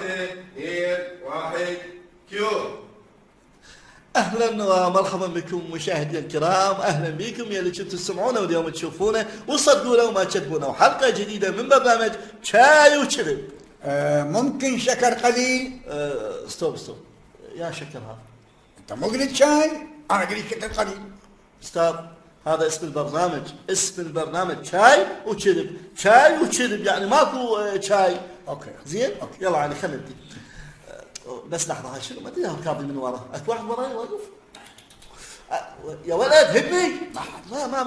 2 1 كيو. اهلا ومرحبا بكم مشاهدينا الكرام، اهلا بكم يا اللي كنتوا تسمعونا واليوم تشوفونا وصدقونا وما تكذبونا، وحلقه جديده من برنامج شاي وكذب. ممكن شكر قليل؟ ستوب يا شكر هذا. انت مو قلت شاي؟ انا قلت شكر قليل. استاذ هذا اسم البرنامج، اسم البرنامج شاي وكذب، شاي وكذب يعني ماكو شاي. اوكي زين؟ يلا علي خلينا نبدي. بس لحظه، هاي شنو؟ ما ادري ركابي من ورا، اكو واحد وراي واقف. يا ولد هدني. ما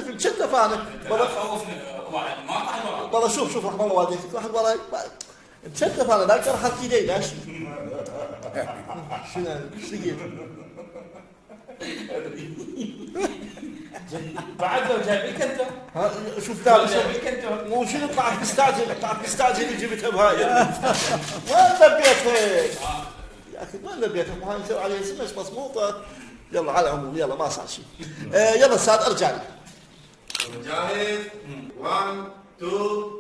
مشتف انا. والله شوف رحم الله والديك، واحد وراي مشتف انا، لا ترى حط ايدي لا شنو لقيت؟ بعد لو جايبك انت شوف جايبك انت مو شنو طلعت مستعجل جبتها بهاي. وين لبيتها يا اخي؟ وين لبيتها؟ مو هاي نسوي عليها سمش مصموطه. يلا على العموم يلا ما صار شيء. يلا استاذ ارجع لي. جاهز؟ 1 2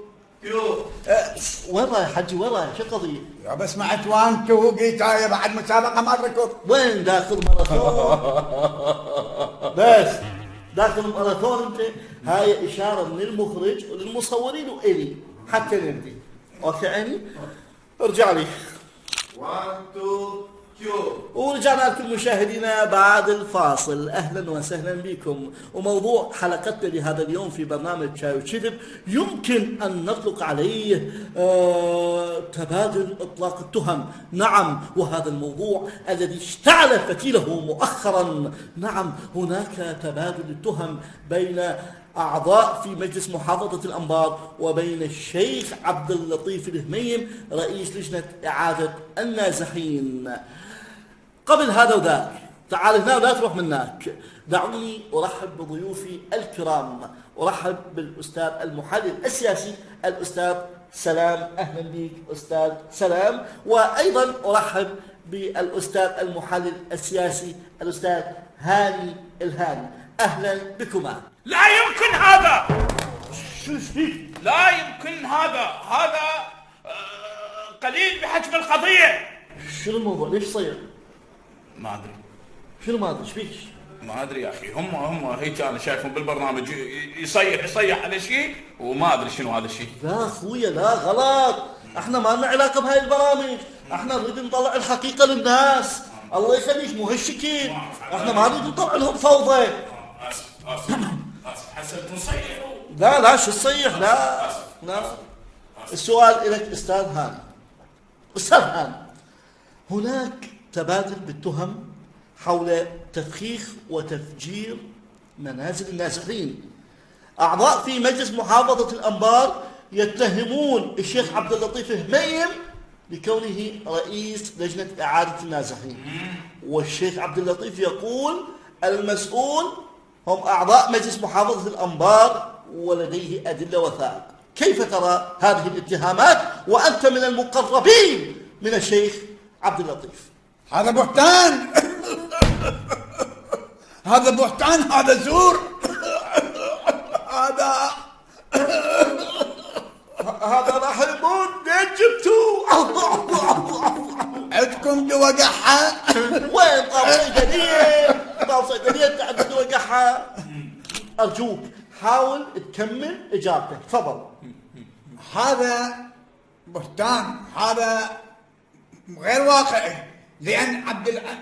كيو. وين رايح حجي؟ وين رايح؟ شو القضيه؟ يا بس سمعت 1 2 قلت هاي بعد مسابقه ما ركض. وين داخل ماراثون؟ بس داخل ماراثون انت. هاي اشاره من المخرج للمصورين والي حتى نبدي. اوكي عيني؟ ارجع لي. 1 2 كيو. ورجعنا لكم مشاهدينا بعد الفاصل، اهلا وسهلا بكم. وموضوع حلقتنا لهذا اليوم في برنامج شاي وكذب يمكن ان نطلق عليه تبادل اطلاق التهم. نعم، وهذا الموضوع الذي اشتعل فتيله مؤخرا. نعم، هناك تبادل التهم بين أعضاء في مجلس محافظة الأنبار وبين الشيخ عبد اللطيف الهميم رئيس لجنة إعادة النازحين. قبل هذا وذاك، تعال هنا ولا تروح منك. دعوني أرحب بضيوفي الكرام. أرحب بالأستاذ المحلل السياسي الأستاذ سلام. أهلا بك أستاذ سلام. وأيضا أرحب بالأستاذ المحلل السياسي الأستاذ هاني الهاني. أهلا بكما. لا يمكن هذا. شو فيك؟ لا يمكن هذا قليل بحجم القضية. شنو الموضوع؟ ليش صير؟ ما ادري. شنو ما ادري؟ ايش فيك؟ ما ادري يا اخي، هم هيك انا شايفهم بالبرنامج يصيح على شيء وما ادري شنو هذا الشيء. لا اخويا لا، غلط. احنا ما لنا علاقه بهاي البرامج، احنا نريد نطلع الحقيقه للناس. الله يخليك مو هالشكل، احنا ما نريد نطلع لهم فوضى. اسف حسبت نصيح. لا شو تصيح؟ لا. السؤال لك استاذ هاني. استاذ هاني، هناك تبادل بالتهم حول تفخيخ وتفجير منازل النازحين. أعضاء في مجلس محافظة الأنبار يتهمون الشيخ عبد اللطيف الهميم بكونه رئيس لجنة إعادة النازحين، والشيخ عبد اللطيف يقول المسؤول هم أعضاء مجلس محافظة الأنبار ولديه أدلة وثائق. كيف ترى هذه الاتهامات وأنت من المقربين من الشيخ عبد اللطيف؟ هذا بهتان. هذا بهتان، هذا زور. هذا راح يموت. لين جبتوه؟ عندكم دواء قحة؟ وين طاب صيدلية تعبد دواء قحة؟ أرجوك حاول تكمل إجابتك، تفضل. هذا بهتان، هذا غير واقعي، لأن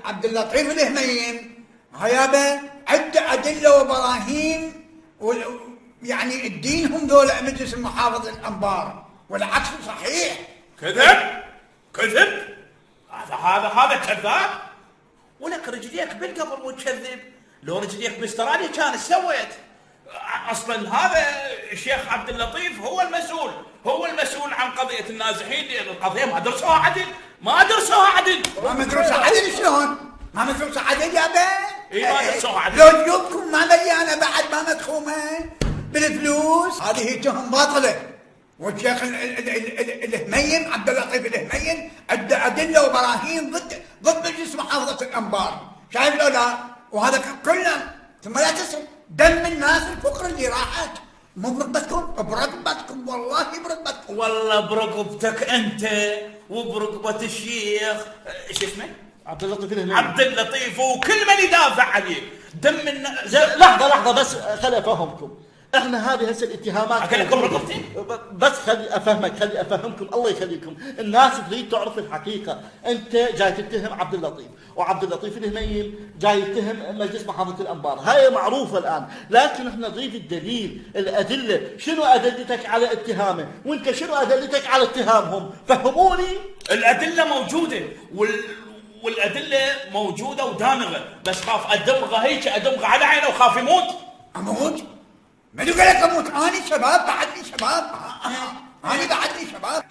عبد اللطيف الهميم هيابه عنده أدلة وبراهين يعني الدينهم ذولا مجلس محافظة الأنبار، والعكس صحيح. كذب. هذا كذاب. ولك رجليك بالقبر وتكذب. لو رجليك باستراليا كان ايش سويت؟ اصلا هذا الشيخ عبد اللطيف هو المسؤول عن قضيه النازحين، لان القضيه ما درسوها عدل. ما مدروسه عدل شلون؟ ما مدروسه عدل يا بيه؟ ما درسوها عدل. لو جيوبكم ما مليانه بعد ما مدخومه بالفلوس، هذه تهم باطله. والشيخ الهميم عبد اللطيف الهميم عنده ادله وبراهين ضد مجلس محافظه الانبار، شايف لو لا؟ وهذا كله ثم لا تنسوا دم الناس الفقر اللي راحت مو برقبتكم، برقبتكم والله برقبتكم. والله برقبتك انت وبرقبة الشيخ شو اسمه؟ عبد اللطيف الهميمي. عبد اللطيف وكل من يدافع عليه دم لحظة بس خلي أفهمكم. احنا هذه هسه الاتهامات أقول لكم رقبتي؟ بس خلي افهمكم الله يخليكم. الناس تريد تعرف الحقيقه. انت جاي تتهم عبد اللطيف، وعبد اللطيف الهميم جاي يتهم مجلس محافظه الانبار، هاي معروفه الان، لكن احنا نريد الدليل، الادله، شنو ادلتك على اتهامه، وانت شنو ادلتك على اتهامهم؟ فهموني. الادله موجوده والادله موجوده ودامغه، بس خاف ادمغه هيك ادمغه على عينه وخاف يموت. اموت؟ من قال لك اموت؟ اني شباب، بعدني شباب، اني بعدني شباب.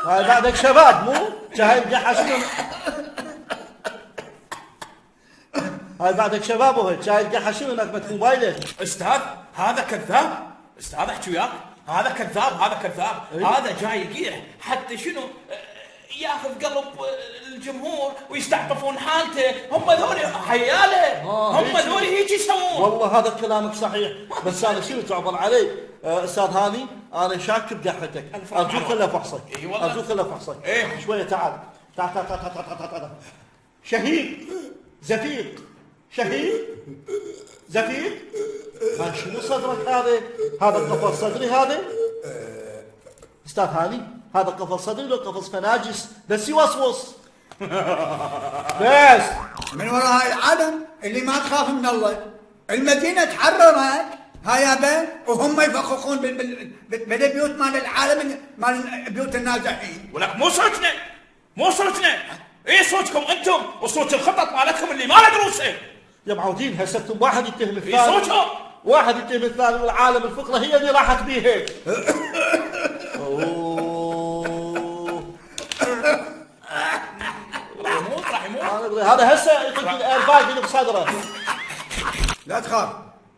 هاي بعدك شباب مو؟ جاي تقحشون. هاي بعدك شباب وهيك جاي تقحشون هناك بتكون موبايلك. استاذ هذا كذاب، استاذ احكي وياك، هذا كذاب، هذا جاي يقيح حتى شنو ياخذ قلب الجمهور ويستعطفون حالته، هم ذولي حياله، هم ذولي هيك يسوون. والله هذا كلامك صحيح، بس انا شنو تعبر علي؟ استاذ هاني انا شاك بقحتك، ارجوك خلي افحصك. اي والله ارجوك خلي افحصك. ايه شويه تعال. تعال. شهيق، زفيق، شهيق، زفيق. ها شنو صدرك هذا؟ هذا قفص صدري هذا؟ استاذ هاني هذا قفص صدري لو قفص فناجس بس يوسوس. بس من وراء هاي العالم اللي ما تخاف من الله. المدينه تحررت هاي يابا، وهم يفخخون بالبيوت مال العالم، مال بيوت النازحين. ولك مو صوتنا، ايه صوتكم انتم وصوت الخطط مالتكم اللي ما له دروسه. يا معودين هسه واحد يتهم الثاني، في صوتهم واحد يتهم الثاني، والعالم الفقره هي اللي راحت بيها. راح يموت. هذا هسه يطق الارباك اللي بصدره. لا تخاف،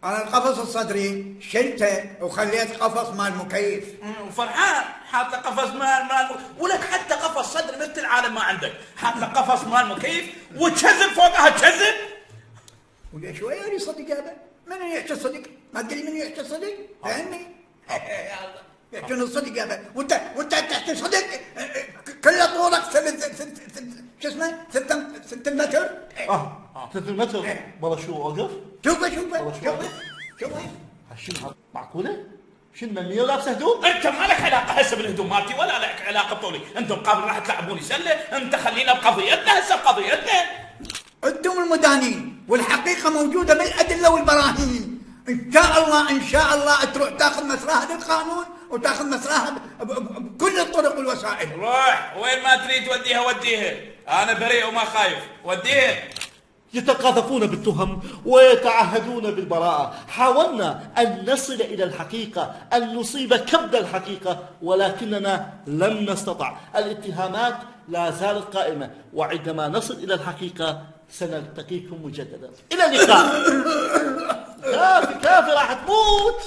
انا القفص الصدري شلته وخليت قفص مال مكيف. وفرحان حاط له قفص مال ولك حتى قفص صدر مثل العالم ما عندك، حاط له قفص مال مكيف وتكذب فوقها تكذب. ولا شويه يصدق هذا؟ من يحكي الصدق؟ ما تدري من يحكي الصدق؟ فهمني؟ يا الله يحكون الصدق هذا، وانت تحكي صدق كل طولك شو اسمه؟ 6 متر. 6 متر. والله شو وقف؟ شوفه شنو معقوله؟ شنو ممية لابسه هدوم؟ انت ما لك علاقه هسه بالهدوم مالتي ولا لك علاقه بطولي، انتم قبل راح تلعبوني سله، انت خلينا بقضيتنا هسه بقضيتنا. انتم المدانين، والحقيقه موجوده بالادله والبراهين. ان شاء الله تروح تاخذ مسراها للقانون وتاخذ مسراها بكل الطرق والوسائل. روح وين ما تريد وديها، انا بريء وما خايف، وديها. يتقاذفون بالتهم ويتعهدون بالبراءة. حاولنا أن نصل إلى الحقيقة، أن نصيب كبد الحقيقة، ولكننا لم نستطع. الاتهامات لا زالت قائمة، وعندما نصل إلى الحقيقة سنلتقيكم مجددا. إلى اللقاء. كافي راح تموت.